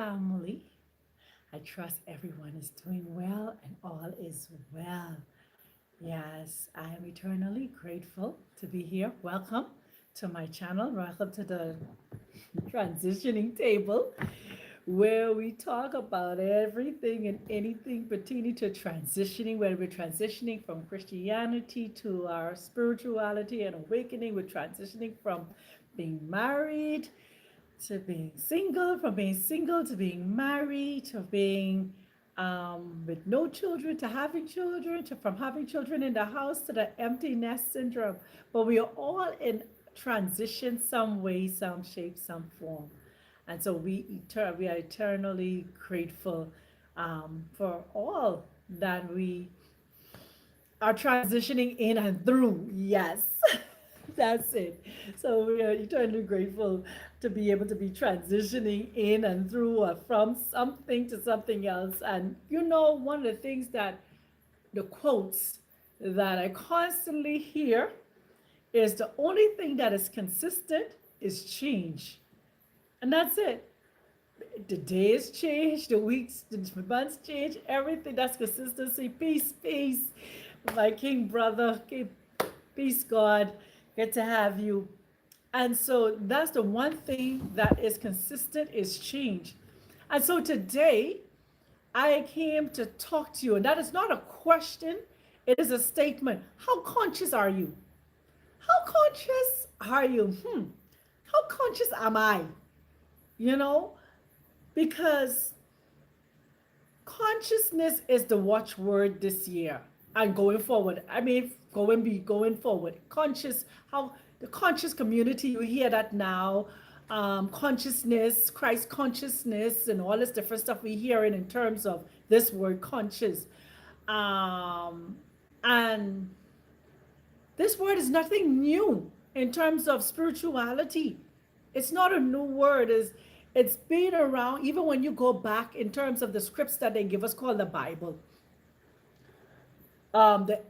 family. I trust everyone is doing well and all is well. Yes, I am eternally grateful to be here. Welcome to my channel. Welcome to the transitioning table where we talk about everything and anything pertaining to transitioning, whether we're transitioning from Christianity to our spirituality and awakening, we're transitioning from being married to being single, from being single to being married, to being with no children, to having children, to from having children in the house to the empty nest syndrome. But we are all in transition some way, some shape, some form. And so we are eternally grateful for all that we are transitioning in and through. Yes, that's it. So we are eternally grateful to be able to be transitioning in and through or from something to something else. And one of the things that the quotes that I constantly hear is the only thing that is consistent is change. And that's it. The days change, the weeks, the months change, everything. That's consistency. Peace, peace. My king brother, peace, God. Good to have you. And so that's the one thing that is consistent is change. And so today I came to talk to you, and that is not a question, it is a statement. How conscious are you? How conscious are you? How conscious am I? You know, because consciousness is the watchword this year and going forward. I mean, going forward. Conscious, how the conscious community, you hear that now. Consciousness, Christ consciousness, and all this different stuff we hear in terms of this word conscious. And this word is nothing new in terms of spirituality. It's not a new word. It's been around even when you go back in terms of the scripts that they give us called the Bible. The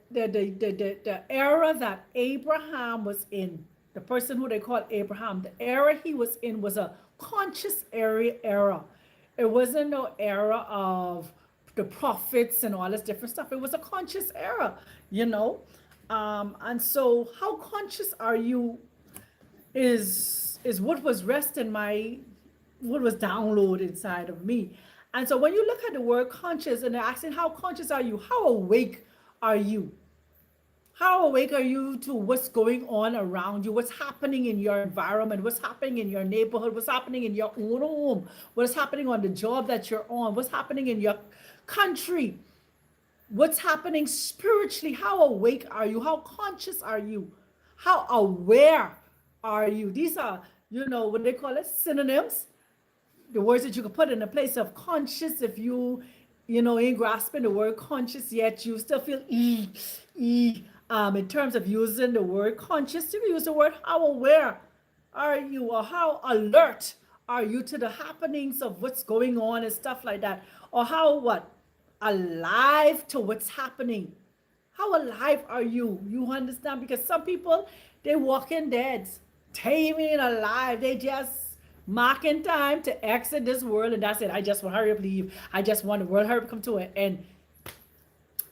era that Abraham was in, the person who they called Abraham, the era he was in was a conscious era. It wasn't no era of the prophets and all this different stuff. It was a conscious era, you know. And so how conscious are you is what was what was downloaded inside of me. And so when you look at the word conscious and they're asking how conscious are you, how awake are you? How awake are you to what's going on around you? What's happening in your environment? What's happening in your neighborhood? What's happening in your own home? What's happening on the job that you're on? What's happening in your country? What's happening spiritually? How awake are you? How conscious are you? How aware are you? These are, what they call it, synonyms. The words that you can put in a place of conscious. If ain't grasping the word conscious yet, you still feel in terms of using the word conscious, you use the word how aware are you, or how alert are you to the happenings of what's going on and stuff like that, or how alive to what's happening. How alive are you? You understand? Because some people, they walking dead, they ain't alive. They just marking time to exit this world, and that's it. I just want to hurry up, leave. I just want the world hurry up come to an end.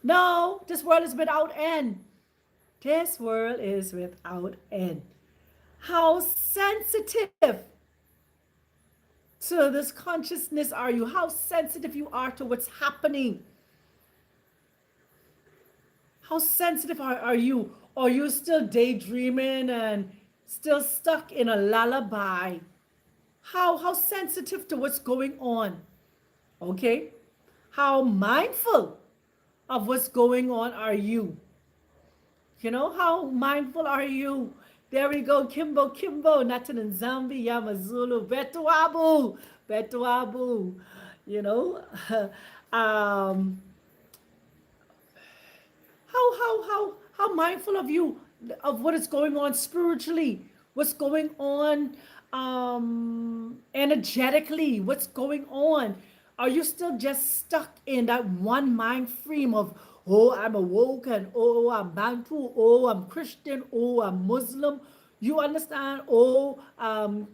No, this world is without end. This world is without end. How sensitive to this consciousness are you? How sensitive you are to what's happening? How sensitive are you? Are you still daydreaming and still stuck in a lullaby? How sensitive to what's going on? Okay? How mindful of what's going on are you? How mindful are you? There we go, Kimbo, Natin and Zambi, Yamazulu, Betuabu, um, how mindful of you, of what is going on spiritually, what's going on energetically, what's going on? Are you still just stuck in that one mind frame of, oh, I'm awoken, oh, I'm Bantu, oh, I'm Christian, oh, I'm Muslim? You understand? Oh, I'm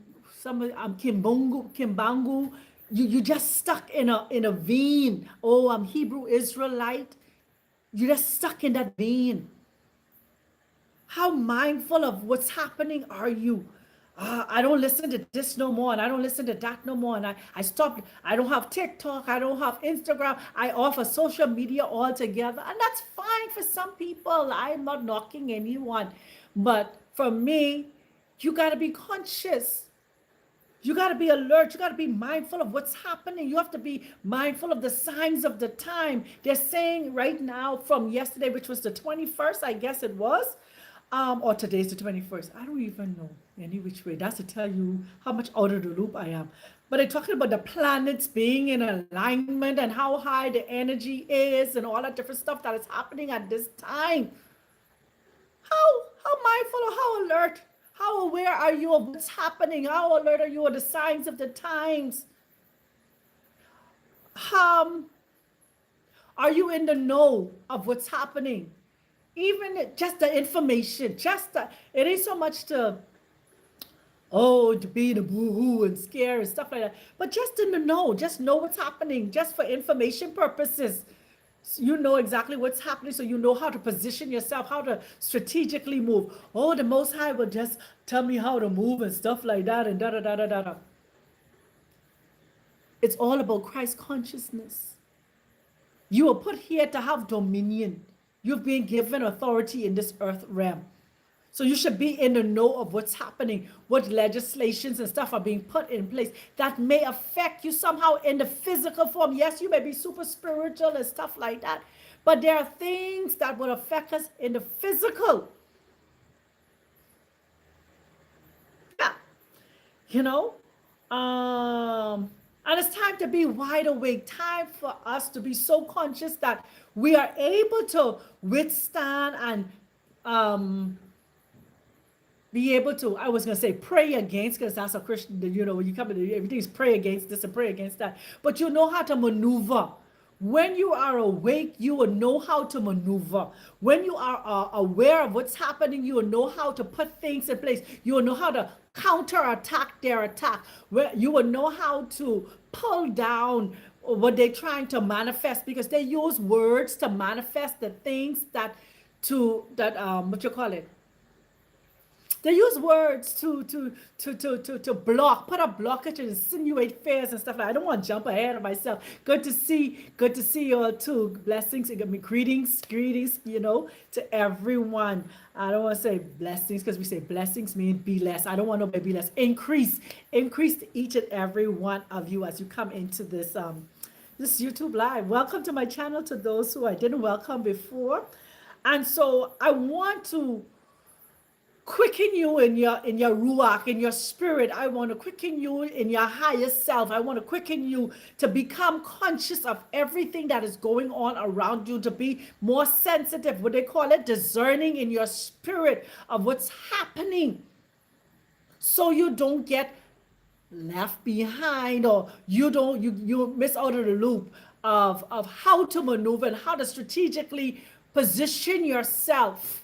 Kimbangu. You just stuck in a vein. Oh, I'm Hebrew Israelite. You're just stuck in that vein. How mindful of what's happening are you? I don't listen to this no more, and I don't listen to that no more, and I stopped. I don't have TikTok, I don't have Instagram, I offer social media altogether, and that's fine for some people. I'm not knocking anyone, but for me, you got to be conscious. You got to be alert. You got to be mindful of what's happening. You have to be mindful of the signs of the time. They're saying right now from yesterday, which was the 21st, I guess it was, or today's the 21st. I don't even know any which way. That's to tell you how much out of the loop I am. But they're talking about the planets being in alignment and how high the energy is and all that different stuff that is happening at this time. How mindful or how alert, how aware are you of what's happening? How alert are you of the signs of the times? Are you in the know of what's happening? Even just the information, it ain't so much to be the boo-hoo and scare and stuff like that, but just in the know, just know what's happening, just for information purposes. So you know exactly what's happening, so you know how to position yourself, how to strategically move. Oh, the Most High will just tell me how to move and stuff like that, and da da da da da da. It's all about Christ consciousness. You are put here to have dominion. You've been given authority in this earth realm. So you should be in the know of what's happening, what legislations and stuff are being put in place that may affect you somehow in the physical form. Yes, you may be super spiritual and stuff like that, but there are things that will affect us in the physical. Yeah, you know, and it's time to be wide awake, time for us to be so conscious that we are able to withstand and be able to, I was going to say pray against, because that's a Christian, when you come in, everything is pray against this and pray against that. But you know how to maneuver. When you are awake, you will know how to maneuver. When you are aware of what's happening, you will know how to put things in place. You will know how to counterattack their attack. You will know how to pull down what they're trying to manifest, because they use words to manifest the things what you call it, they use words to block, put a blockage and insinuate fears and stuff like that. I don't want to jump ahead of myself. Good to see you all too. Blessings, greetings, to everyone. I don't want to say blessings because we say blessings mean be less. I don't want nobody to be less. Increase to each and every one of you as you come into this YouTube live. Welcome to my channel to those who I didn't welcome before. And so I want to quicken you in your ruach, in your spirit. I want to quicken you in your higher self. I want to quicken you to become conscious of everything that is going on around you, to be more sensitive, what they call it, discerning in your spirit of what's happening, so you don't get left behind, or you miss out of the loop of how to maneuver and how to strategically position yourself,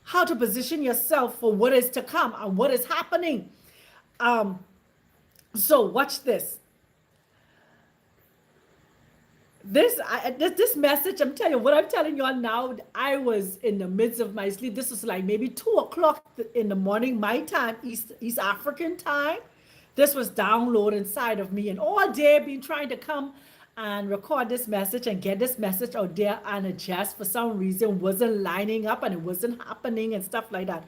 how to position yourself for what is to come and what is happening. So watch this. This message, I'm telling you, what I'm telling you all now, I was in the midst of my sleep. This was like maybe 2:00 in the morning, my time, East African time. This was downloaded inside of me, and all day I've been trying to come and record this message and get this message out there, and it just for some reason wasn't lining up and it wasn't happening and stuff like that.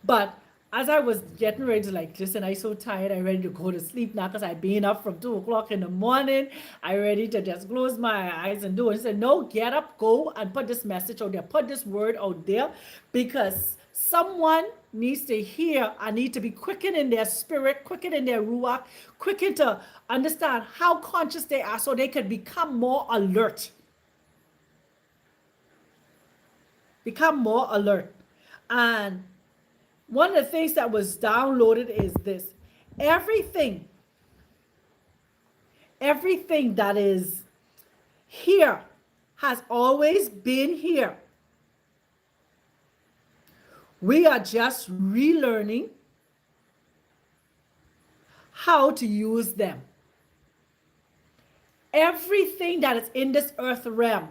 But as I was getting ready to listen, I'm so tired, I'm ready to go to sleep now because I've been up from 2:00 in the morning. I'm ready to just close my eyes and do it. I said, no, get up, go and put this message out there, put this word out there, because someone needs to hear. I need to be quickened in their spirit, quickened in their ruach, quickened to understand how conscious they are so they can become more alert. Become more alert. And one of the things that was downloaded is this. Everything that is here has always been here. We are just relearning how to use them. Everything that is in this earth realm,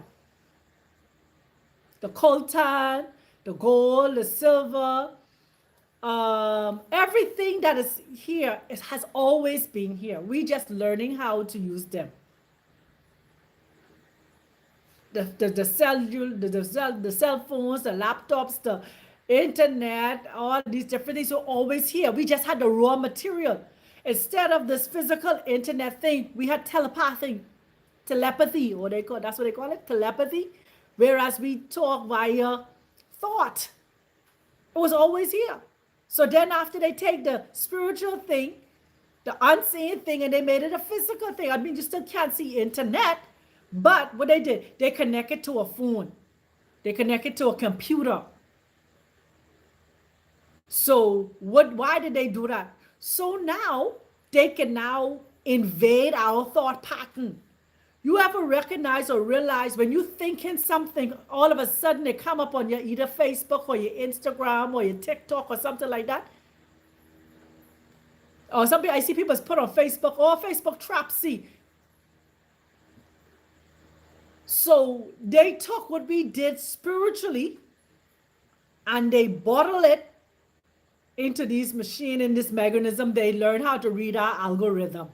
the coltan, the gold, the silver, everything that is here, it has always been here. We just learning how to use them. The cell phones, the laptops, the internet, all these different things are always here. We just had the raw material. Instead of this physical internet thing, we had telepathy, or that's what they call it, telepathy. Whereas we talk via thought. It was always here. So then after they take the spiritual thing, the unseen thing, and they made it a physical thing. I mean, you still can't see internet, but what they did, they connected to a phone. They connected to a computer. So why did they do that? So now they can now invade our thought pattern. You ever recognize or realize when you're thinking something, all of a sudden it come up on your either Facebook or your Instagram or your TikTok or something like that? Or something I see people put on Facebook, or Facebook trap see. So they took what we did spiritually and they bottle it into these machine, in this mechanism. They learn how to read our algorithm.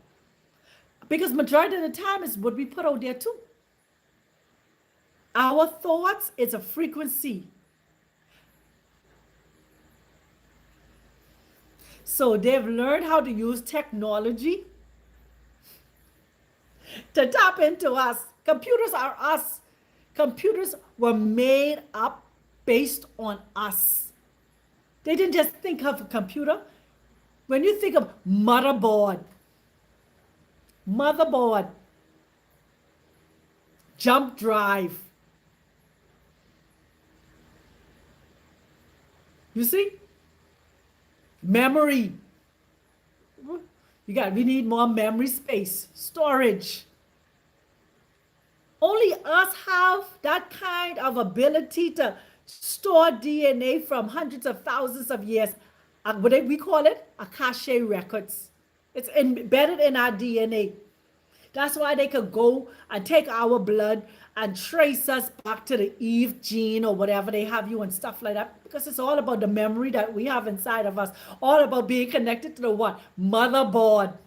Because majority of the time is what we put out there too. Our thoughts, it's a frequency. So they've learned how to use technology to tap into us. Computers are us. Computers were made up based on us. They didn't just think of a computer. When you think of motherboard, jump drive, you see, memory, we need more memory space, storage. Only us have that kind of ability to store DNA from hundreds of thousands of years. What we call it, Akashe records. It's embedded in our DNA. That's why they could go and take our blood and trace us back to the Eve gene or whatever they have you and stuff like that. Because it's all about the memory that we have inside of us. All about being connected to the what? Motherboard.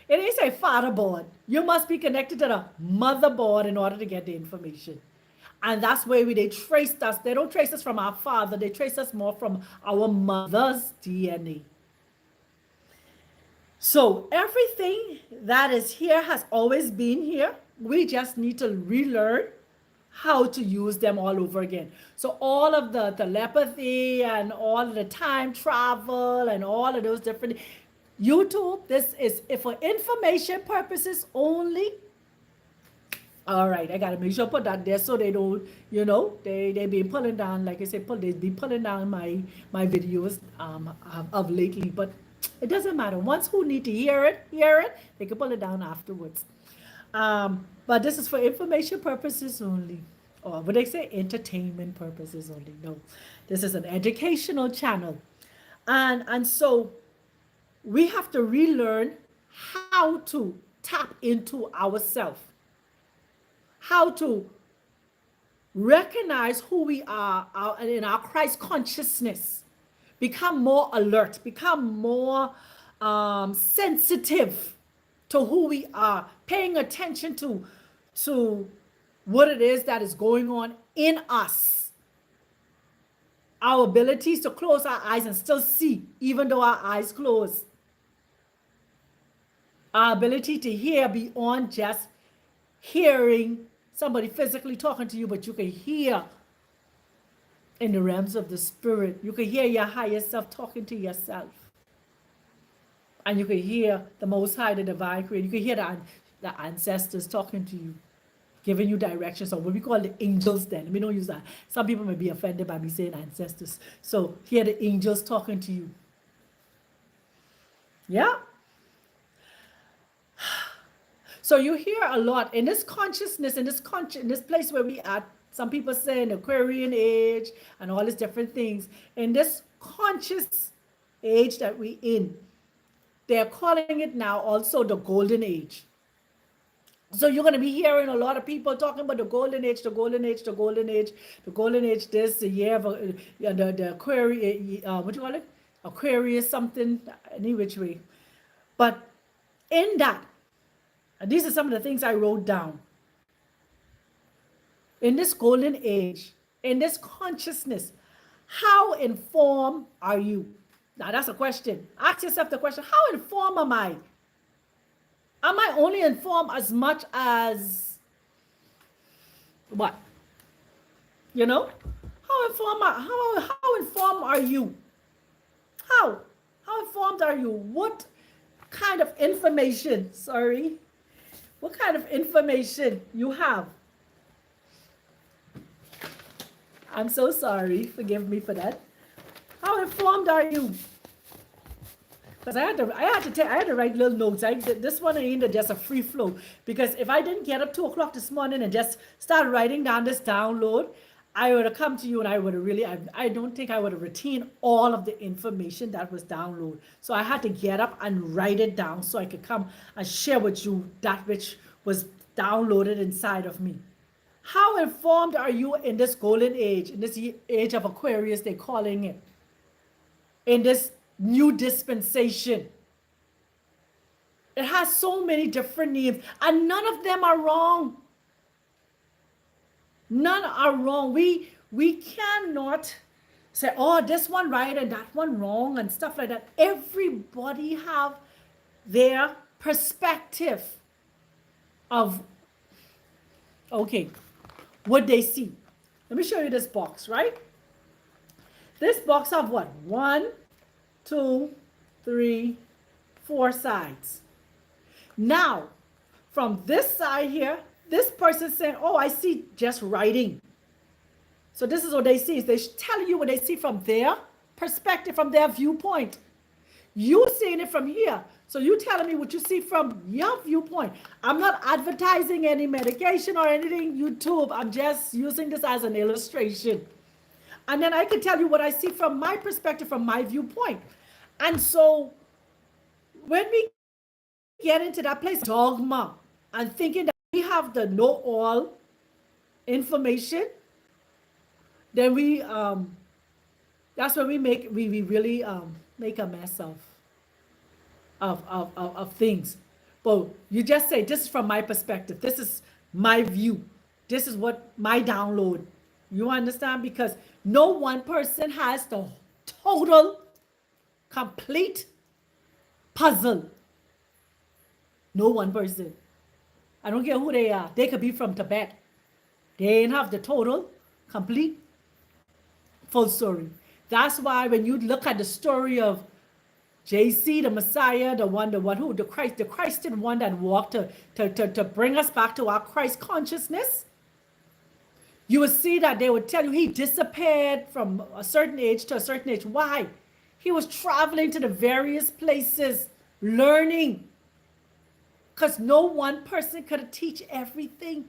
It ain't say fatherboard. You must be connected to the motherboard in order to get the information. And that's where they traced us. They don't trace us from our father. They trace us more from our mother's DNA. So everything that is here has always been here. We just need to relearn how to use them all over again. So all of the telepathy and all of the time travel and all of those different YouTube, this is for information purposes only. All right, I gotta make sure I put that there so they don't, they be pulling down, like I said, they be pulling down my videos of lately, but it doesn't matter. Once who need to hear it, they can pull it down afterwards. But this is for information purposes only, or what they say, entertainment purposes only. No, this is an educational channel, and so we have to relearn how to tap into ourselves, how to recognize who we are in our Christ consciousness, become more alert, become more sensitive to who we are, paying attention to what it is that is going on in us. Our abilities to close our eyes and still see, even though our eyes close. Our ability to hear beyond just hearing somebody physically talking to you, but you can hear in the realms of the spirit. You can hear your higher self talking to yourself. And you can hear the Most High, the Divine Creator. You can hear the ancestors talking to you, giving you directions, or what we call the angels then. We don't use that. Some people may be offended by me saying ancestors. So hear the angels talking to you. Yeah. So you hear a lot in this consciousness, in this place where we are. Some people say in the Aquarian age and all these different things. In this conscious age that we in, They're calling it now also the golden age. So you're going to be hearing a lot of people talking about the golden age, the golden age, the golden age, the golden age. This the year of the Aquarius. What do you call it? Aquarius something. Any which way. But in that, and these are some of the things I wrote down. In this golden age, in this consciousness, how informed are you? Now that's a question. Ask yourself the question: how informed am I? Am I only informed as much as what? You know? How informed are you? How informed are you? What kind of information, what kind of information you have? I'm so sorry. Forgive me for that. How informed are you? Because I had to write little notes. This one ain't just a free flow. Because if I didn't get up 2 o'clock this morning and just start writing down this download, I would have come to you and I would have really, I don't think I would have retained all of the information that was downloaded. So I had to get up and write it down so I could come and share with you that which was downloaded inside of me. How informed are you in this golden age, in this age of Aquarius, they're calling it, in this new dispensation? It has so many different names, and none of them are wrong. None are wrong. We cannot say, oh, this one right and that one wrong and stuff like that. Everybody have their perspective of, okay, what they see. Let me show you this box, right? This box have what? 1, 2, 3, 4 sides. Now, from this side here, this person saying, oh, I see just writing. So this is what they see. They tell you what they see from their perspective, from their viewpoint. You seeing it from here. So you telling me what you see from your viewpoint. I'm not advertising any medication or anything, YouTube. I'm just using this as an illustration. And then I can tell you what I see from my perspective, from my viewpoint. And so when we get into that place, dogma, and thinking that we have the know-all information, then we that's when we really make a mess of things. But you just say, this is from my perspective, this is my view, this is what my download. You understand? Because no one person has the total complete puzzle. No one person. I don't care who they are. They could be from Tibet. They ain't have the total complete full story. That's why when you look at the story of JC, the Messiah, the Christed one that walked to bring us back to our Christ consciousness, you will see that they would tell you he disappeared from a certain age to a certain age. Why? He was traveling to the various places, learning. Because no one person could teach everything.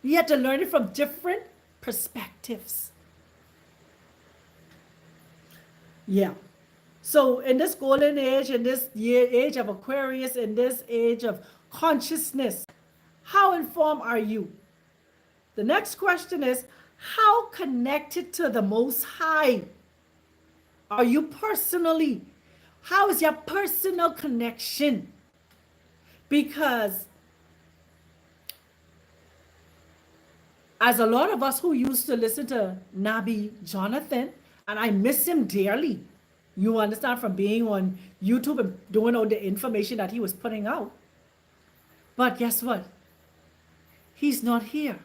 You had to learn it from different perspectives. Yeah. So in this golden age, in this age of Aquarius, in this age of consciousness, how informed are you? The next question is, how connected to the Most High are you personally? How is your personal connection? Because as a lot of us who used to listen to Nabi Jonathan, and I miss him dearly, you understand, from being on YouTube and doing all the information that he was putting out. But guess what? He's not here.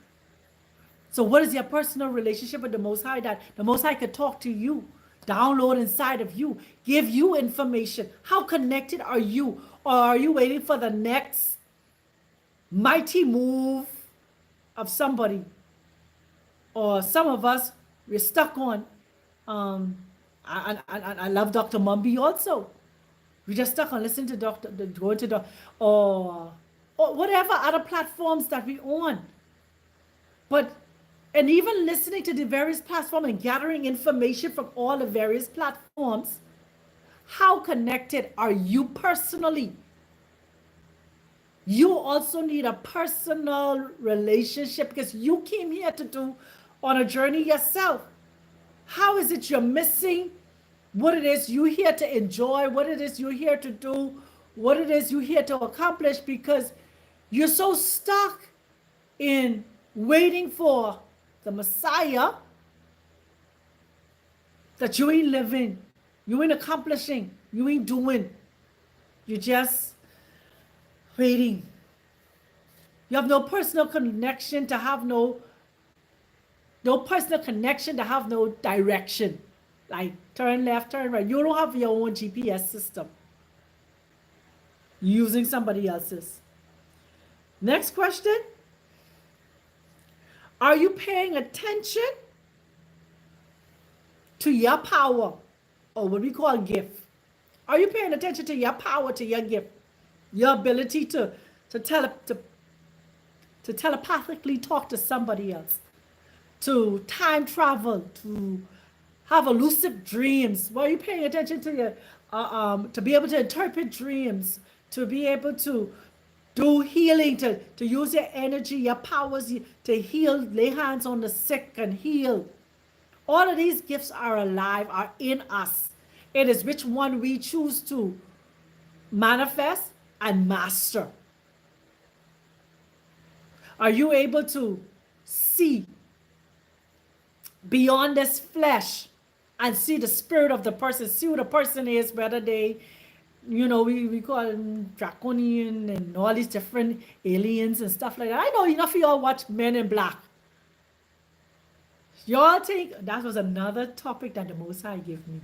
So what is your personal relationship with the Most High, that the Most High could talk to you, download inside of you, give you information? How connected are you? Or are you waiting for the next mighty move of somebody? Or some of us, we're stuck on, I love Dr. Mumby also. We just stuck on listening to going to or whatever other platforms that we on. And even listening to the various platforms and gathering information from all the various platforms, How connected are you personally? You also need a personal relationship because you came here to do on a journey yourself. How is it you're missing what it is you're here to enjoy, what it is you're here to do, what it is you're here to accomplish because you're so stuck in waiting for the Messiah that you ain't living, you ain't accomplishing, you ain't doing. You're just waiting. You have no personal connection to have no personal connection to have no direction. Like turn left, turn right. You don't have your own GPS system. You're using somebody else's. Next question. Are you paying attention to your power, or what we call gift? Are you paying attention to your power, to your gift, your ability to telepathically talk to somebody else, to time travel, to have elusive dreams? Well, are you paying attention to your to be able to interpret dreams, to be able to do healing, to use your energy, your powers to heal, lay hands on the sick and heal? All of these gifts are alive, are in us. It is which one we choose to manifest and master. Are you able to see beyond this flesh and see the spirit of the person, see who the person is, whether they, we call them draconian and all these different aliens and stuff like that. I know enough of y'all watch Men in Black. Y'all think that was another topic that the Most High gave me.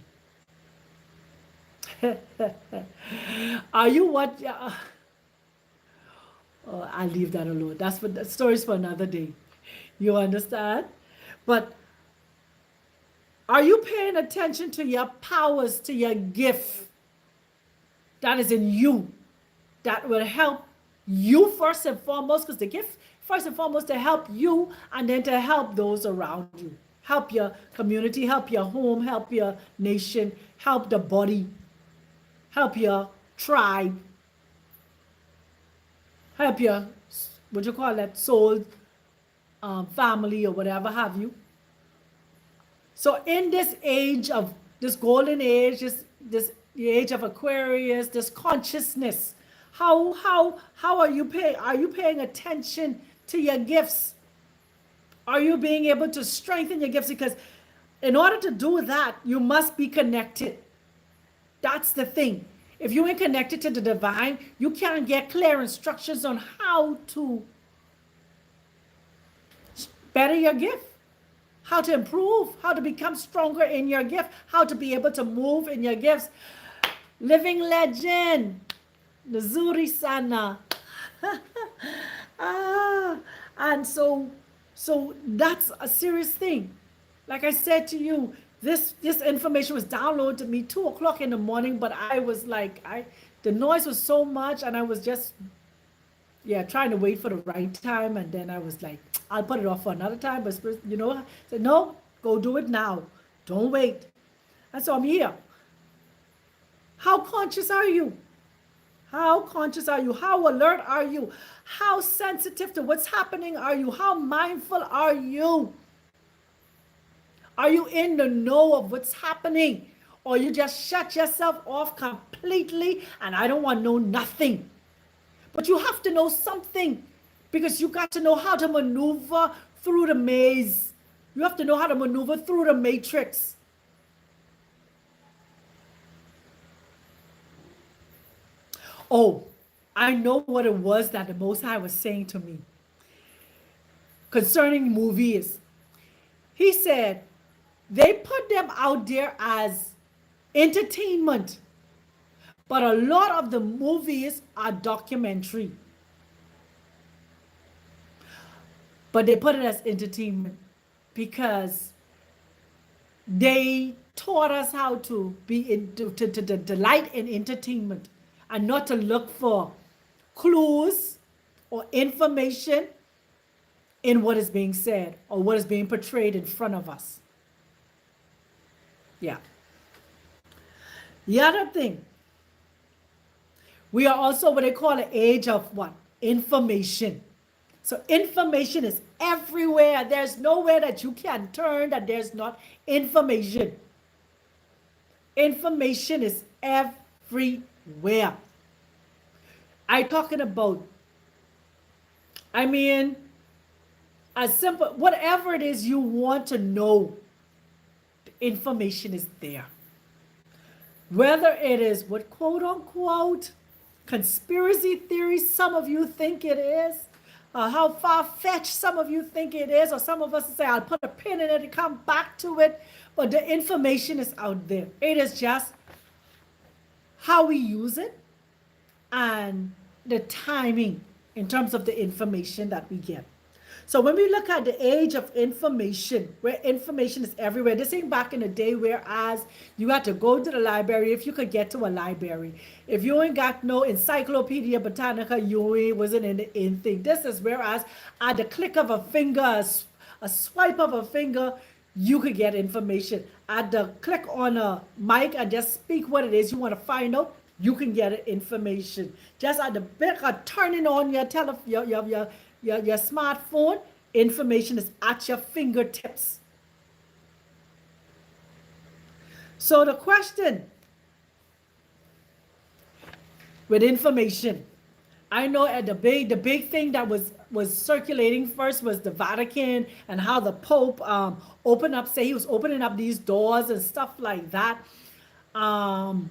Are you what? Oh, I'll leave that alone. That's for the stories for another day. You understand? But are you paying attention to your powers, to your gift that is in you, that will help you first and foremost? Because the gift, first and foremost, to help you and then to help those around you. Help your community, help your home, help your nation, help the body, help your tribe, help your, what you call that, soul, family or whatever have you. So in this age of, this golden age, this the age of Aquarius, this consciousness, how are you paying attention to your gifts? Are you being able to strengthen your gifts? Because in order to do that, you must be connected. That's the thing. If you ain't connected to the divine, you can't get clear instructions on how to better your gift, how to improve, how to become stronger in your gift, how to be able to move in your gifts. Living legend, Nzuri Sana. And so that's a serious thing. Like I said to you, this information was downloaded to me 2 o'clock in the morning, but I was like, the noise was so much, and I was just, trying to wait for the right time, and then I was like, I'll put it off for another time, but I said, no, go do it now. Don't wait. And so I'm here. How conscious are you? How conscious are you? How alert are you? How sensitive to what's happening are you? How mindful are you? Are you in the know of what's happening? Or you just shut yourself off completely and I don't want to know nothing? But you have to know something, because you got to know how to maneuver through the maze. You have to know how to maneuver through the matrix. Oh, I know what it was that the Most High was saying to me concerning movies. He said they put them out there as entertainment, but a lot of the movies are documentary. But they put it as entertainment because they taught us how to be to delight in entertainment and not to look for clues or information in what is being said or what is being portrayed in front of us. Yeah. The other thing, we are also what they call an age of what? Information. So information is everywhere. There's nowhere that you can turn that there's not information. Information is everywhere. I talking about, I mean, as simple, whatever it is you want to know, the information is there. Whether it is what quote unquote conspiracy theories some of you think it is, how far-fetched some of you think it is, or some of us say, I'll put a pin in it and come back to it, but the information is out there. It is just how we use it and the timing in terms of the information that we get. So when we look at the age of information, where information is everywhere, this ain't back in the day whereas you had to go to the library if you could get to a library. If you ain't got no Encyclopedia Britannica, you wasn't in the in thing. This is whereas at the click of a finger, a swipe of a finger, you could get information. At the click on a mic and just speak what it is you want to find out, you can get information. Just at the bit of turning on your your smartphone, information is at your fingertips. So the question with information, I know at the big thing that was circulating first was the Vatican and how the Pope opened up, say he was opening up these doors and stuff like that. And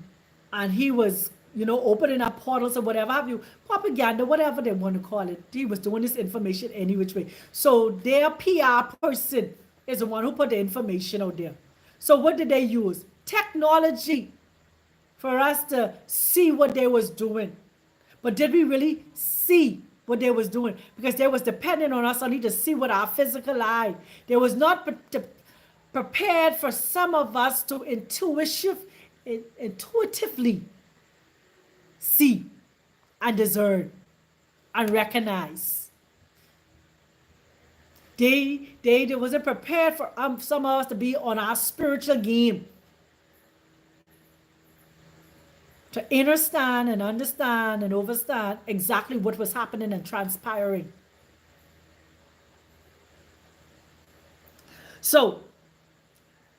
he was, opening up portals or whatever have you, propaganda, whatever they want to call it. He was doing this information any which way. So their PR person is the one who put the information out there. So what did they use? Technology for us to see what they was doing. But did we really see what they was doing? Because they was dependent on us only to see with our physical eye. They was not prepared for some of us to intuitively see and discern and recognize. They wasn't prepared for some of us to be on our spiritual game, to understand and understand exactly what was happening and transpiring. So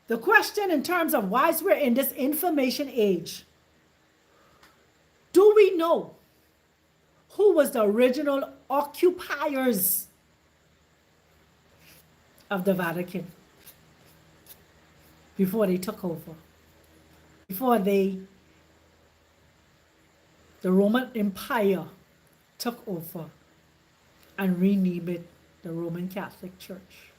the question in terms of why we're in this information age, do we know who was the original occupiers of the Vatican before they took over? Before the Roman Empire took over and renamed it the Roman Catholic Church?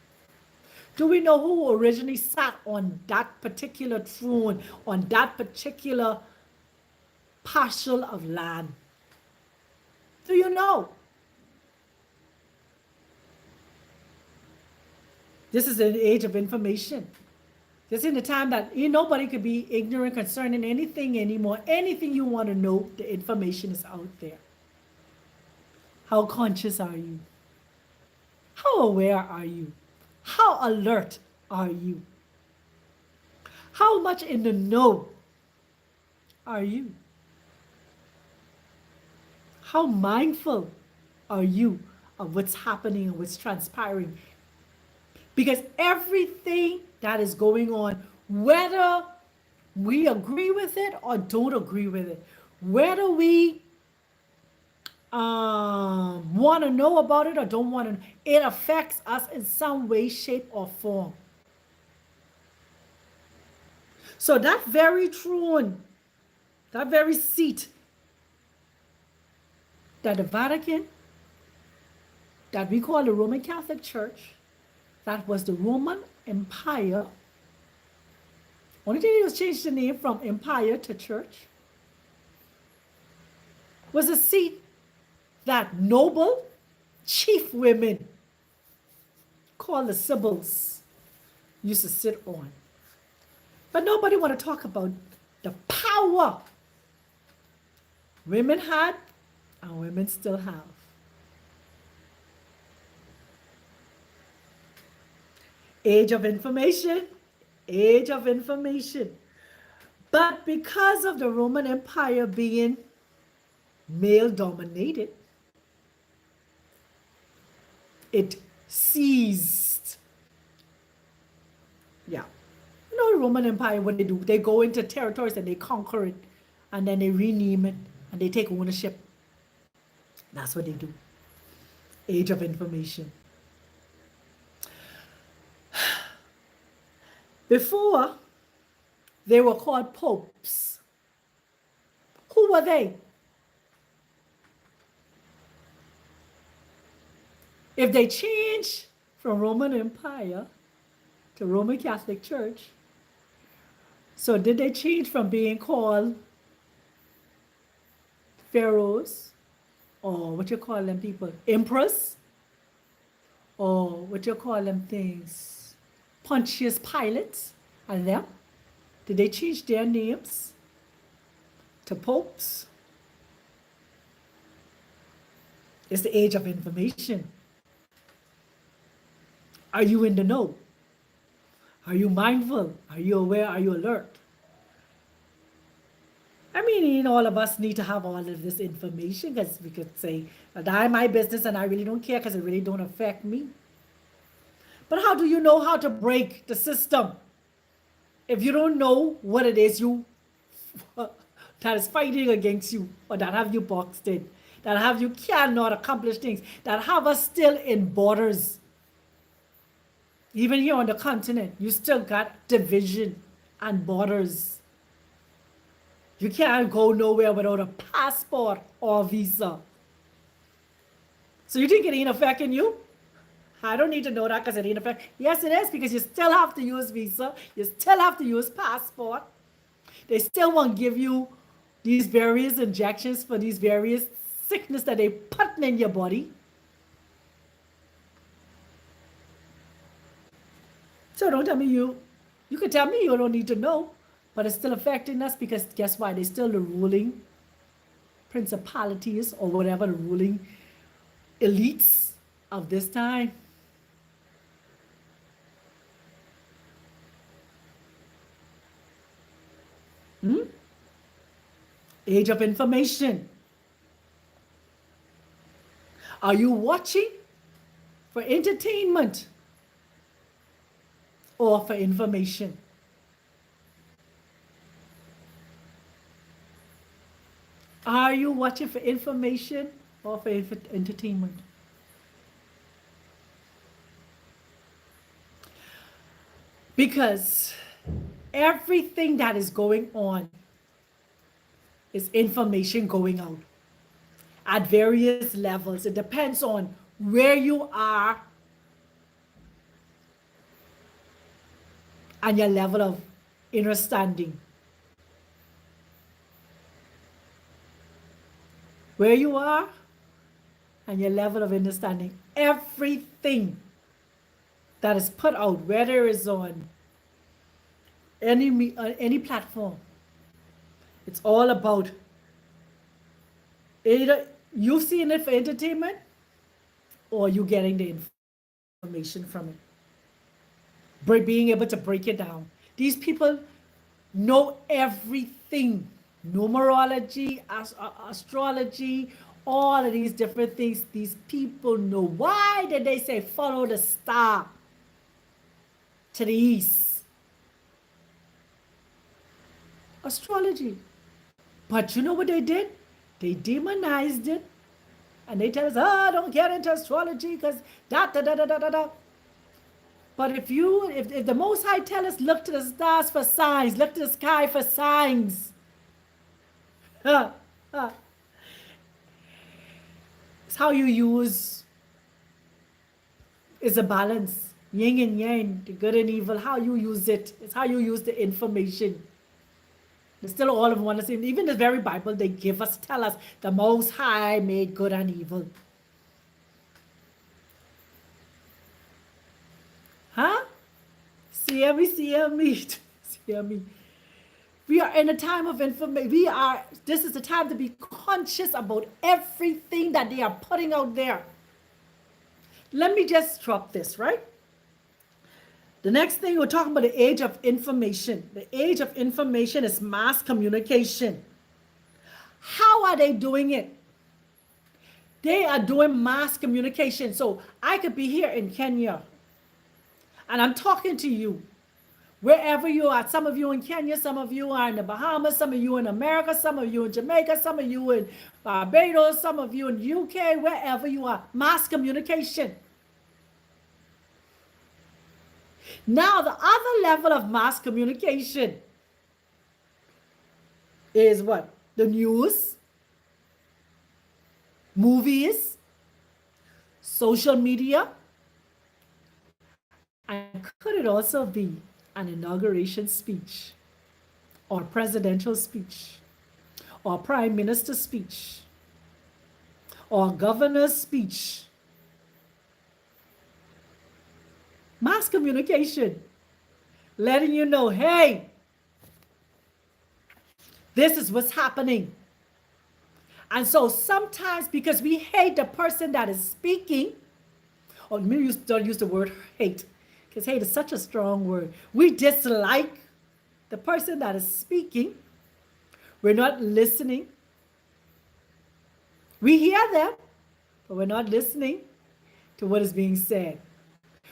Do we know who originally sat on that particular throne, on that particular parcel of land? Do you know? This is an age of information. This is the time that nobody could be ignorant concerning anything anymore. Anything you want to know, the information is out there. How conscious are you? How aware are you? How alert are you? How much in the know are you? How mindful are you of what's happening and what's transpiring? Because everything that is going on, whether we agree with it or don't agree with it, whether we want to know about it or don't want to, it affects us in some way, shape, or form. So that very throne, that very seat that the Vatican, that we call the Roman Catholic Church, that was the Roman Empire. Only thing it was changed the name from empire to church, was a seat that noble chief women called the Sibyls used to sit on. But nobody want to talk about the power women had and women still have. Age of information, age of information. But because of the Roman Empire being male dominated, it ceased. Yeah. You know, the Roman Empire, what they do, they go into territories and they conquer it, and then they rename it, and they take ownership. That's what they do. Age of information. Before, they were called popes. Who were they? If they changed from Roman Empire to Roman Catholic Church, so did they change from being called pharaohs, or what you call them people, emperors, or what you call them things, Pontius Pilates and them? Did they change their names to popes? It's the age of information. Are you in the know? Are you mindful? Are you aware? Are you alert? I mean, all of us need to have all of this information, because we could say, I'm my business and I really don't care because it really don't affect me. But how do you know how to break the system if you don't know what it is that is fighting against you, or that have you boxed in, that have you cannot accomplish things, that have us still in borders? Even here on the continent, you still got division and borders. You can't go nowhere without a passport or a visa. So you think it ain't affecting you? I don't need to know that because it ain't affecting. Yes, it is, because you still have to use visa. You still have to use passport. They still won't give you these various injections for these various sickness that they putting in your body. So don't tell me you could tell me you don't need to know, but it's still affecting us, because guess why? They're still the ruling principalities, or whatever, the ruling elites of this time. Age of information. Are you watching for entertainment or for information? Are you watching for information or for entertainment? Because everything that is going on is information going out at various levels. It depends on where you are and your level of understanding. Where you are and your level of understanding. Everything that is put out, whether it's on any platform, it's all about either you seeing it for entertainment or you getting the information from it. Being able to break it down. These people know everything. Numerology, astrology, all of these different things. These people know. Why did they say follow the star to the east? Astrology. But you know what they did? They demonized it. And they tell us, don't get into astrology because da. But if the Most High tell us, look to the stars for signs, look to the sky for signs. It's how you use, is a balance. Yin and yang, the good and evil, how you use it. It's how you use the information. It's still all of one the same. Even the very Bible they give us, tell us the Most High made good and evil. Huh? See me. We are in a time of information. This is the time to be conscious about everything that they are putting out there. Let me just drop this, right? The next thing we're talking about the age of information. The age of information is mass communication. How are they doing it? They are doing mass communication. So I could be here in Kenya and I'm talking to you wherever you are. Some of you in Kenya, some of you are in the Bahamas, some of you in America, some of you in Jamaica, some of you in Barbados, some of you in UK, wherever you are. Mass communication. Now, the other level of mass communication is what? The news, movies, social media, and could it also be an inauguration speech or presidential speech or prime minister speech or governor's speech? Mass communication, letting you know, hey, this is what's happening. And so sometimes because we hate the person that is speaking, or maybe don't use the word hate, because hate is such a strong word. We dislike the person that is speaking. We're not listening. We hear them, but we're not listening to what is being said.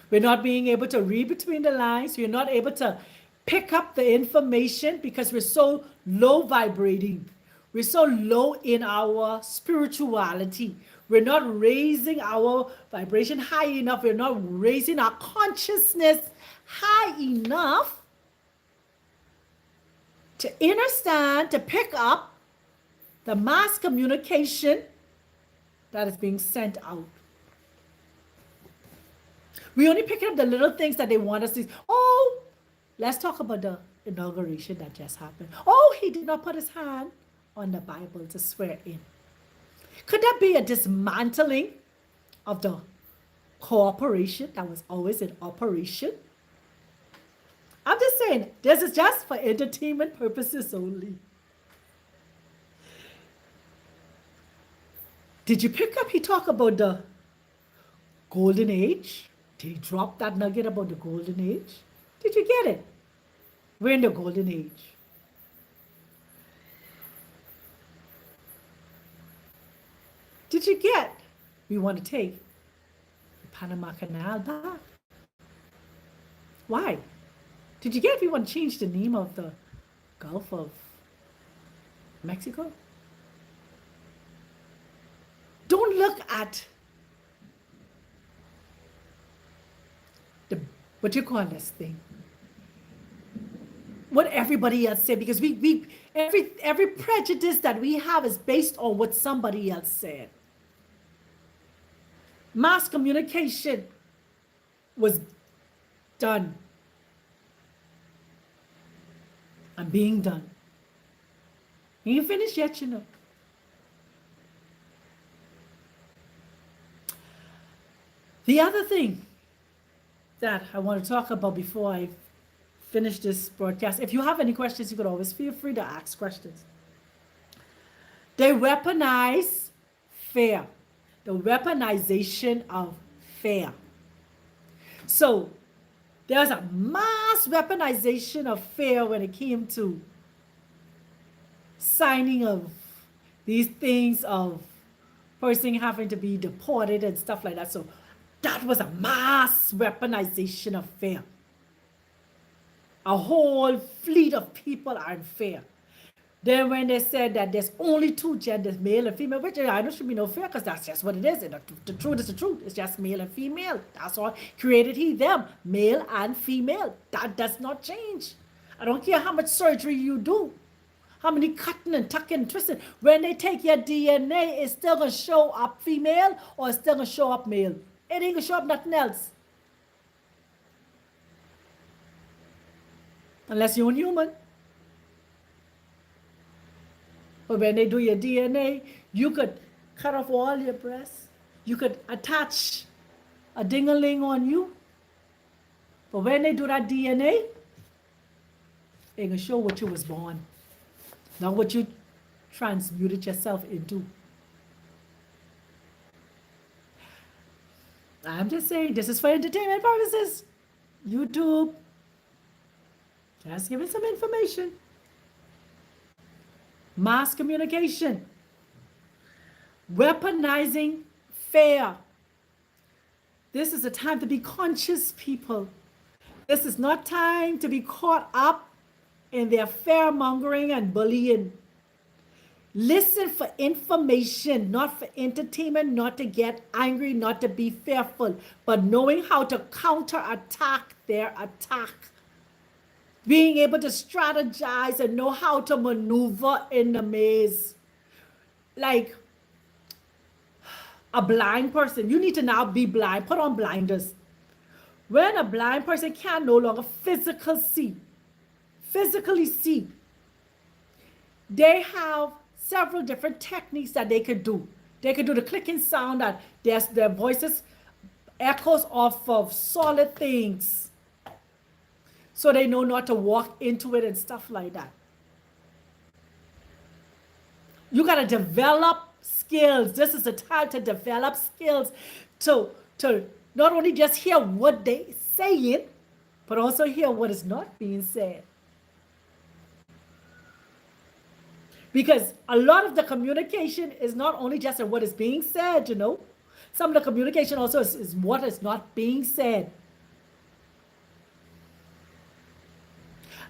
We're not being able to read between the lines. We're not able to pick up the information because we're so low vibrating. We're so low in our spirituality. We're not raising our vibration high enough. We're not raising our consciousness high enough to understand, to pick up the mass communication that is being sent out. We only pick up the little things that they want us to see. Oh, let's talk about the inauguration that just happened. Oh, he did not put his hand on the Bible to swear in. Could that be a dismantling of the cooperation that was always in operation? I'm just saying, this is just for entertainment purposes only. Did you pick up he talked about the golden age? Did he drop that nugget about the golden age? Did you get it? We're in the golden age. Did you get? We want to take the Panama Canal back. Why? Did you get? We want to change the name of the Gulf of Mexico. Don't look at the, what you call this thing, what everybody else said, because every prejudice that we have is based on what somebody else said. Mass communication was done and being done. You ain't finished yet, you know. The other thing that I want to talk about before I finish this broadcast, if you have any questions, you could always feel free to ask questions. They weaponize fear, the weaponization of fear. So there's a mass weaponization of fear when it came to signing of these things of person having to be deported and stuff like that. So that was a mass weaponization of fear. A whole fleet of people are in fear. Then when they said that there's only two genders, male and female, which I know should be no fear because that's just what it is. And the truth is the truth. It's just male and female. That's all. Created he, them, male and female. That does not change. I don't care how much surgery you do, how many cutting and tucking and twisting. When they take your DNA, it's still going to show up female or it's still going to show up male. It ain't going to show up nothing else. Unless you're human. But when they do your DNA, you could cut off all your breasts. You could attach a ding-a-ling on you. But when they do that DNA, they're going to show what you was born. Not what you transmuted yourself into. I'm just saying, this is for entertainment purposes. YouTube. Just giving some information. Mass communication. Weaponizing fear. This is a time to be conscious, people. This is not time to be caught up in their fear mongering and bullying. Listen for information, not for entertainment, not to get angry, not to be fearful, but knowing how to counterattack their attack. Being able to strategize and know how to maneuver in the maze. Like a blind person, you need to now be blind. Put on blinders. When a blind person can no longer physically see, they have several different techniques that they could do. They could do the clicking sound that their voices echoes off of solid things. So they know not to walk into it and stuff like that. You got to develop skills. This is the time to develop skills to not only just hear what they saying, but also hear what is not being said. Because a lot of the communication is not only just in what is being said, you know. Some of the communication also is what is not being said.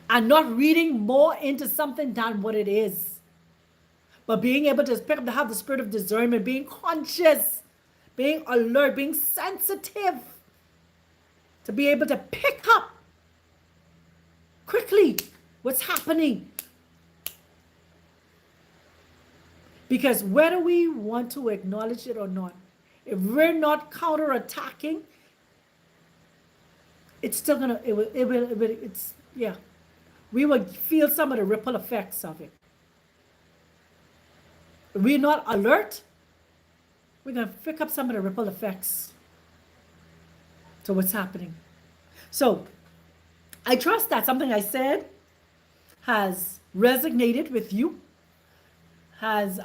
And not reading more into something than what it is. But being able to pick up to have the spirit of discernment, being conscious, being alert, being sensitive. To be able to pick up quickly what's happening. Because whether we want to acknowledge it or not, if we're not counterattacking, it's still gonna, we will feel some of the ripple effects of it. If we're not alert, we're gonna pick up some of the ripple effects to what's happening. So I trust that something I said has resonated with you, has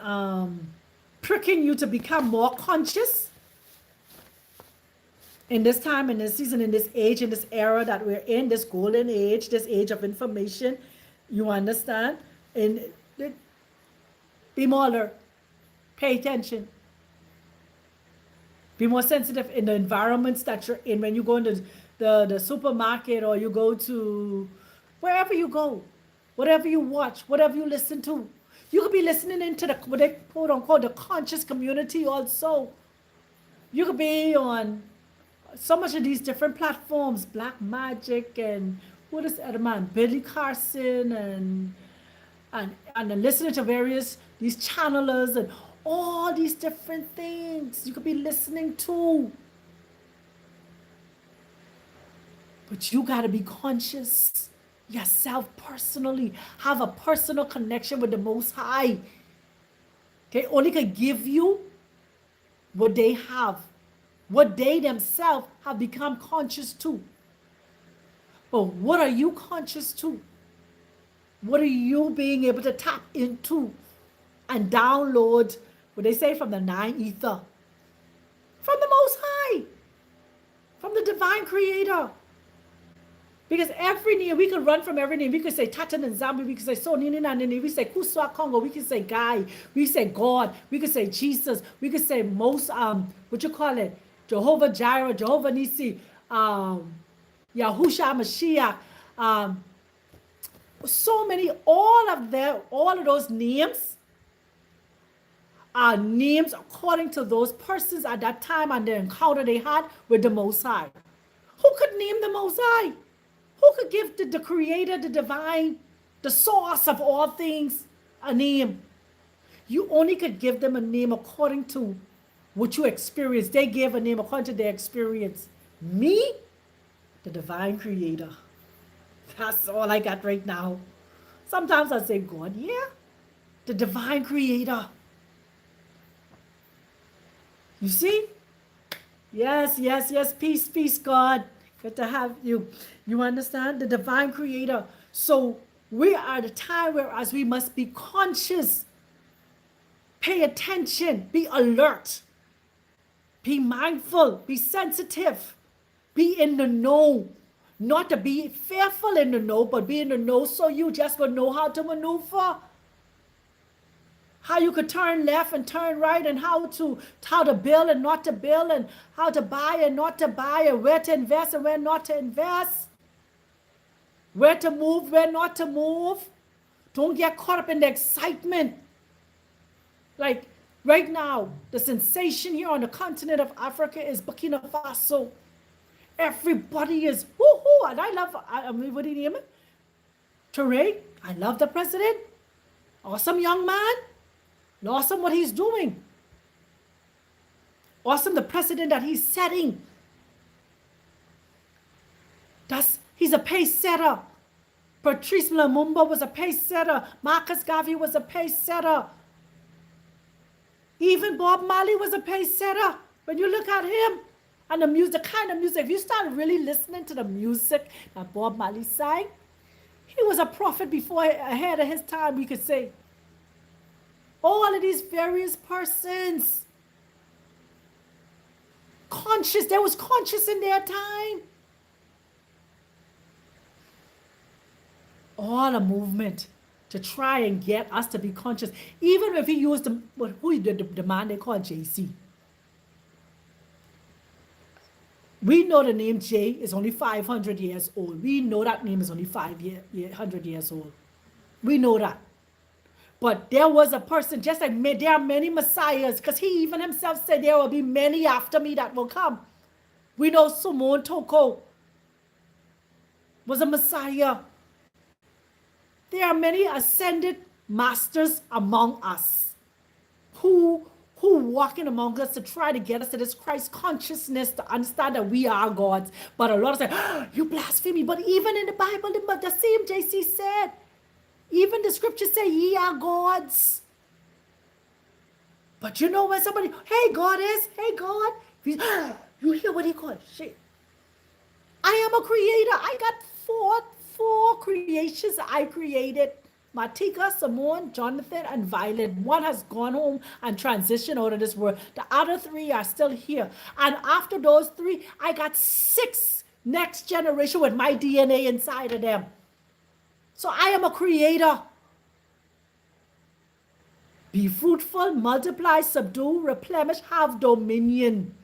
pricking you to become more conscious in this time, in this season, in this age, in this era that we're in, this golden age, this age of information. You understand? And be more alert. Pay attention. Be more sensitive in the environments that you're in. When you go into the supermarket, or you go to wherever you go, whatever you watch, whatever you listen to. You could be listening into the, what they quote unquote, the conscious community also. You could be on so much of these different platforms, Black Magic and what is the other man, Billy Carson, and listening to various, these channelers and all these different things you could be listening to. But you got to be conscious yourself personally. Have a personal connection with the Most High. Okay, only can give you what they have, what they themselves have become conscious to. But what are you conscious to? What are you being able to tap into and download, what they say, from the nine ether? From the Most High, from the divine creator. Because every name, we can run from every name. We could say Tatan and Zambi, we could say Sonini Nanini, we say Kuswa Congo, we could say Guy, we say God, we could say Jesus, we could say most, what you call it, Jehovah Jireh, Jehovah Nisi, Yahusha Mashiach, so many, all of those names are names according to those persons at that time and the encounter they had with the Most High. Who could name the Most High? Who could give the creator, the divine, the source of all things, a name? You only could give them a name according to what you experienced. They gave a name according to their experience. Me, the divine creator. That's all I got right now. Sometimes I say God, yeah, the divine creator. You see? Yes, yes, yes, peace, peace, God. Good to have you. You understand? The divine creator. So we are at a time whereas we must be conscious. Pay attention. Be alert. Be mindful. Be sensitive. Be in the know. Not to be fearful in the know, but be in the know so you just will know how to maneuver. How you could turn left and turn right, and how to build and not to build, and how to buy and not to buy, and where to invest and where not to invest. Where to move, where not to move. Don't get caught up in the excitement. Like right now, the sensation here on the continent of Africa is Burkina Faso. Everybody is woohoo, and I love, what do you name it? Touré. I love the president. Awesome young man. Awesome what he's doing. Awesome the precedent that he's setting. He's a pace setter. Patrice Lumumba was a pace setter. Marcus Garvey was a pace setter. Even Bob Marley was a pace setter. When you look at him and the music, the kind of music, if you start really listening to the music that Bob Marley sang, he was a prophet ahead of his time, we could say. All of these various persons, conscious, there was conscious in their time. All a movement to try and get us to be conscious. Even if he used the man they call JC. We know the name J is only 500 years old. We know that name is only 500 years old. We know that. But there was a person, just like there are many messiahs, because he even himself said there will be many after me that will come. We know Simon Toko was a messiah. There are many ascended masters among us who walking among us to try to get us to this Christ consciousness, to understand that we are gods. But a lot of say, oh, you blaspheme. But even in the Bible, the same JC said, even the scriptures say, ye are gods. But you know when somebody, hey goddess, hey God, you hear what he called? Shit. I am a creator. I got four creations I created. Matika, Simone, Jonathan, and Violet. One has gone home and transitioned out of this world. The other three are still here. And after those three, I got 6 next generation with my DNA inside of them. So I am a creator. Be fruitful, multiply, subdue, replenish, have dominion.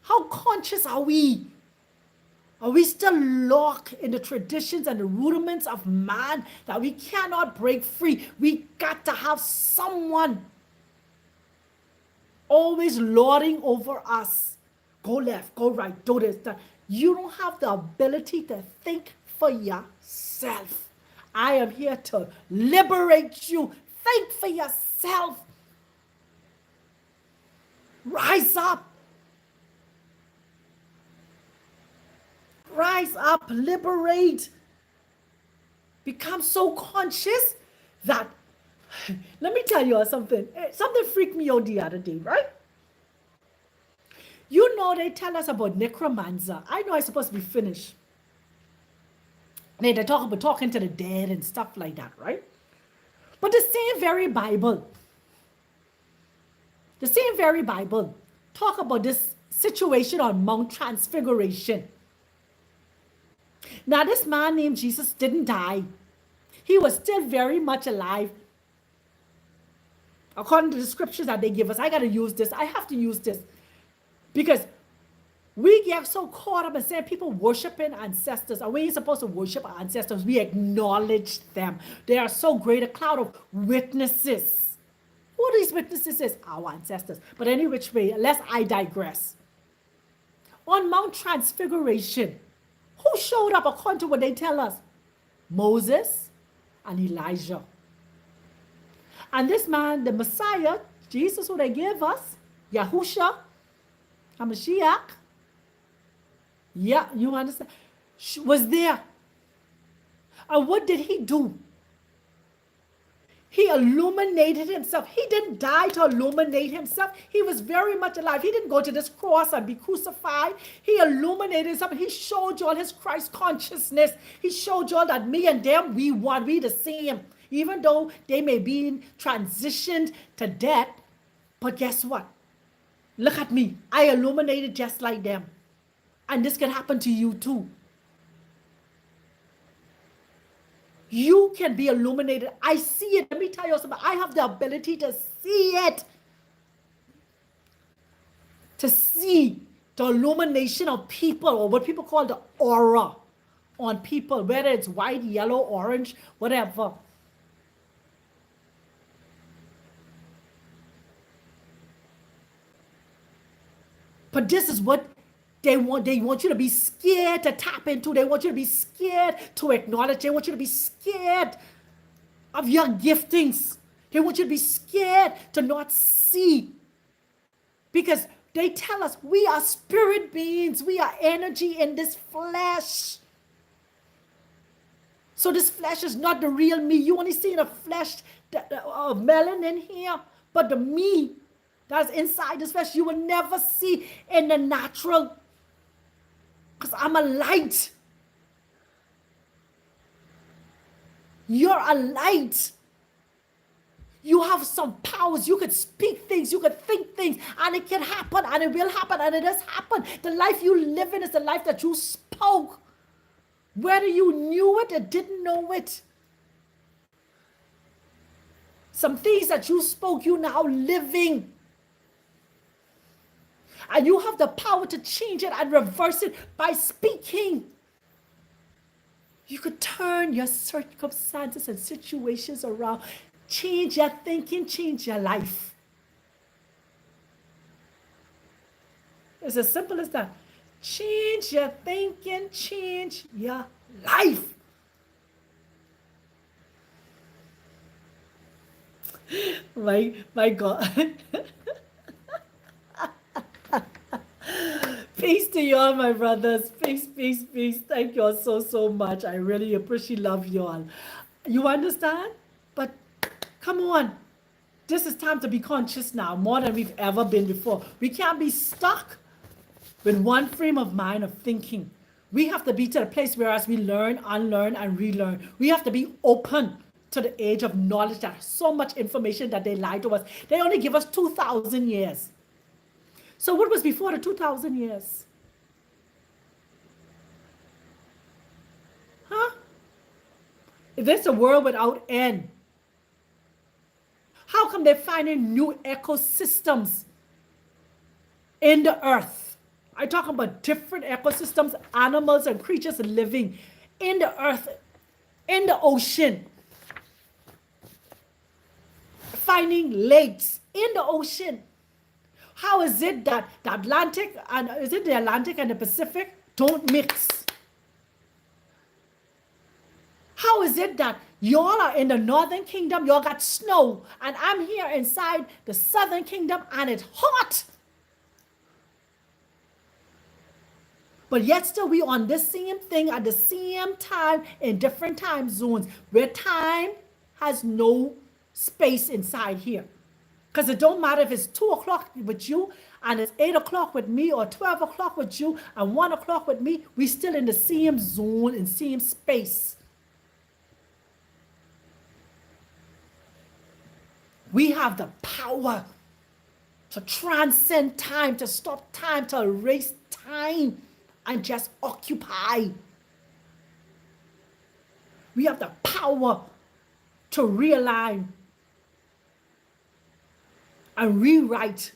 How conscious are we? Are we still locked in the traditions and the rudiments of man that we cannot break free? We got to have someone always lording over us. Go left, go right, do this, that. You don't have the ability to think for yourself. I am here to liberate you. Think for yourself. Rise up. Rise up, liberate. Become so conscious that, let me tell you something. Something freaked me out the other day, right? You know, they tell us about necromancer. I know I'm supposed to be finished. They talk about talking to the dead and stuff like that, right? But the same very Bible talk about this situation on Mount Transfiguration. Now, this man named Jesus didn't die. He was still very much alive. According to the scriptures that they give us, I got to use this. I have to use this. Because we get so caught up in saying people worshiping ancestors. And we ain't supposed to worship our ancestors. We acknowledge them. They are so great a cloud of witnesses. Who these witnesses is? Our ancestors. But any which way, lest I digress. On Mount Transfiguration, who showed up according to what they tell us? Moses and Elijah. And this man, the Messiah, Jesus, who they gave us, Yahusha, HaMashiach, yeah, you understand, was there. And what did he do? He illuminated himself. He didn't die to illuminate himself. He was very much alive. He didn't go to this cross and be crucified. He illuminated himself. He showed you all his Christ consciousness. He showed you all that me and them, we one, we the same. Even though they may be transitioned to death, but guess what? Look at me. I illuminated just like them. And this can happen to you too. You can be illuminated. I see it. Let me tell you something. I have the ability to see it. To see the illumination of people, or what people call the aura on people, whether it's white, yellow, orange, whatever. But this is what they want. They want you to be scared to tap into. They want you to be scared to acknowledge. They want you to be scared of your giftings. They want you to be scared to not see. Because they tell us we are spirit beings. We are energy in this flesh. So this flesh is not the real me. You only see the flesh of melanin here, but the me that's inside this flesh, you will never see in the natural. Because I'm a light. You're a light. You have some powers. You could speak things. You could think things. And it can happen. And it will happen. And it does happen. The life you live in is the life that you spoke. Whether you knew it or didn't know it. Some things that you spoke, you now living. And you have the power to change it and reverse it by speaking. You could turn your circumstances and situations around. Change your thinking, change your life. It's as simple as that. Change your thinking, change your life. My God. Peace to you all, my brothers. Peace, peace, peace. Thank you all so, so much. I really appreciate, love you all. You understand? But come on. This is time to be conscious now, more than we've ever been before. We can't be stuck with one frame of mind of thinking. We have to be to the place where as we learn, unlearn, and relearn. We have to be open to the age of knowledge. There's so much information that they lie to us. They only give us 2,000 years. So what was before the 2,000 years? Huh? If there's a world without end, how come they're finding new ecosystems in the earth? I talk about different ecosystems, animals and creatures living in the earth, in the ocean, finding lakes in the ocean. How is it that the Atlantic and the Pacific don't mix? How is it that y'all are in the Northern Kingdom, y'all got snow, and I'm here inside the Southern Kingdom and it's hot? But yet still we on this same thing at the same time in different time zones where time has no space inside here. Because it don't matter if it's 2 o'clock with you and it's 8 o'clock with me, or 12 o'clock with you and 1 o'clock with me. We still in the same zone and same space. We have the power to transcend time, to stop time, to erase time and just occupy. We have the power to realign and rewrite.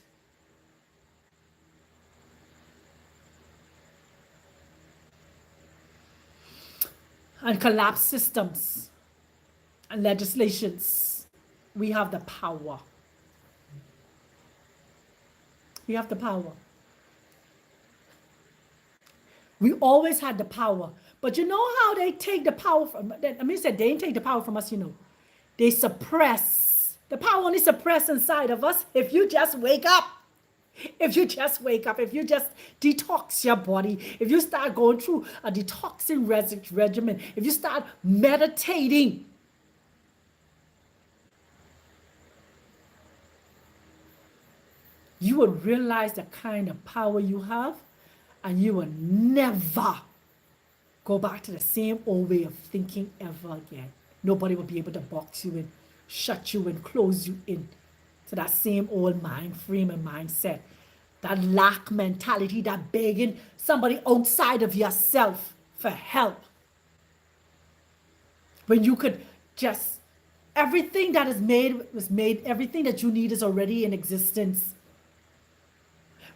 And collapse systems and legislations. We have the power. We have the power. We always had the power. But you know how they take the power from, they didn't take the power from us, They suppress. The power only suppress inside of us if you just wake up. If you just wake up, if you just detox your body, if you start going through a detoxing regimen, if you start meditating. You will realize the kind of power you have, and you will never go back to the same old way of thinking ever again. Nobody will be able to box you in, shut you in, close you in to that same old mind frame and mindset. That lack mentality, that begging somebody outside of yourself for help. when you could just, everything that is made was made, everything that you need is already in existence.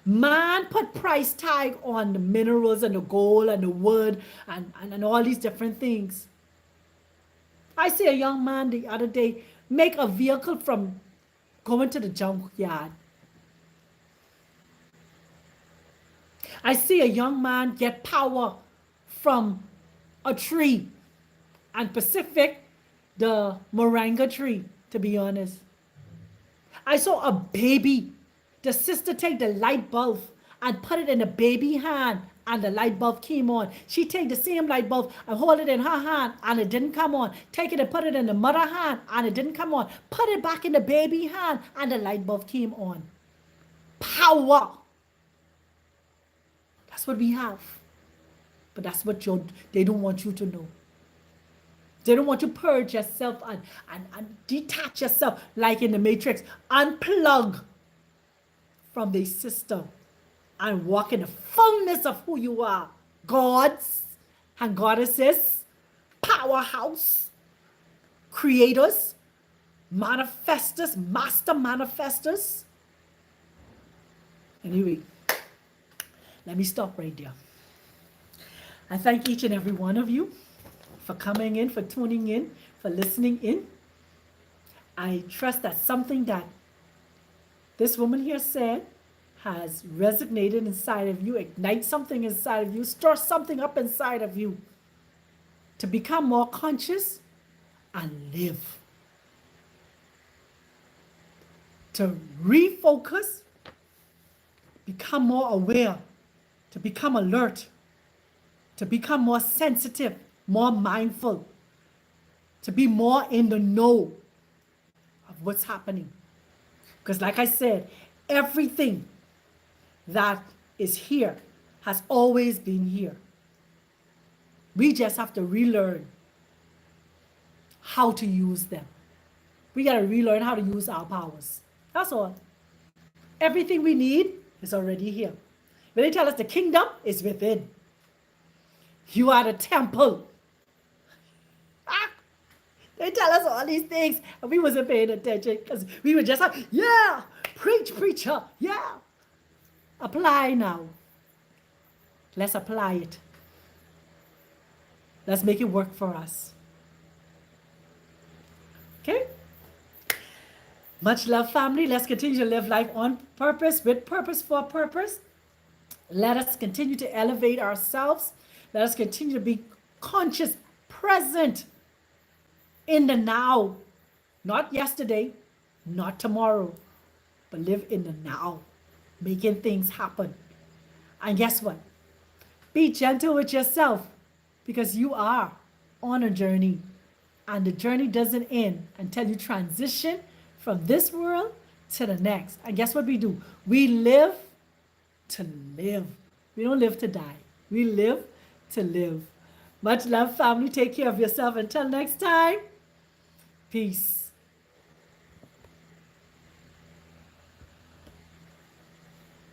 Man put price tag on the minerals and the gold and the wood and all these different things. I see a young man the other day make a vehicle from going to the junkyard. I see a young man get power from a tree, and Pacific, the moringa tree, to be honest. I saw a baby. The sister take the light bulb and put it in the baby hand, and the light bulb came on. She take the same light bulb and hold it in her hand, and it didn't come on. Take it and put it in the mother hand, and it didn't come on. Put it back in the baby hand, and the light bulb came on. Power. That's what we have. But that's what they don't want you to know. They don't want you to purge yourself and detach yourself like in the Matrix. Unplug from the system and walk in the fullness of who you are. Gods and goddesses, powerhouse, creators, manifestors, master manifestors. Anyway, let me stop right there. I thank each and every one of you for coming in, for tuning in, for listening in. I trust that something that this woman here said has resonated inside of you, ignite something inside of you, stir something up inside of you to become more conscious and live. To refocus, become more aware, to become alert, to become more sensitive, more mindful, to be more in the know of what's happening. Because like I said, everything that is here has always been here. We just have to relearn how to use them. We got to relearn how to use our powers. That's all. Everything we need is already here. When they tell us the kingdom is within, you are the temple. They tell us all these things, and we wasn't paying attention because we were just like, yeah, preach, preacher, yeah. Apply now. Let's apply it. Let's make it work for us. Okay? Much love, family. Let's continue to live life on purpose, with purpose, for purpose. Let us continue to elevate ourselves. Let us continue to be conscious, present in the now. Not yesterday, not tomorrow, but live in the now, making things happen. And guess what? Be gentle with yourself because you are on a journey. And the journey doesn't end until you transition from this world to the next. And guess what we do? We live to live. We don't live to die. We live to live. Much love, family. Take care of yourself. Until next time, peace.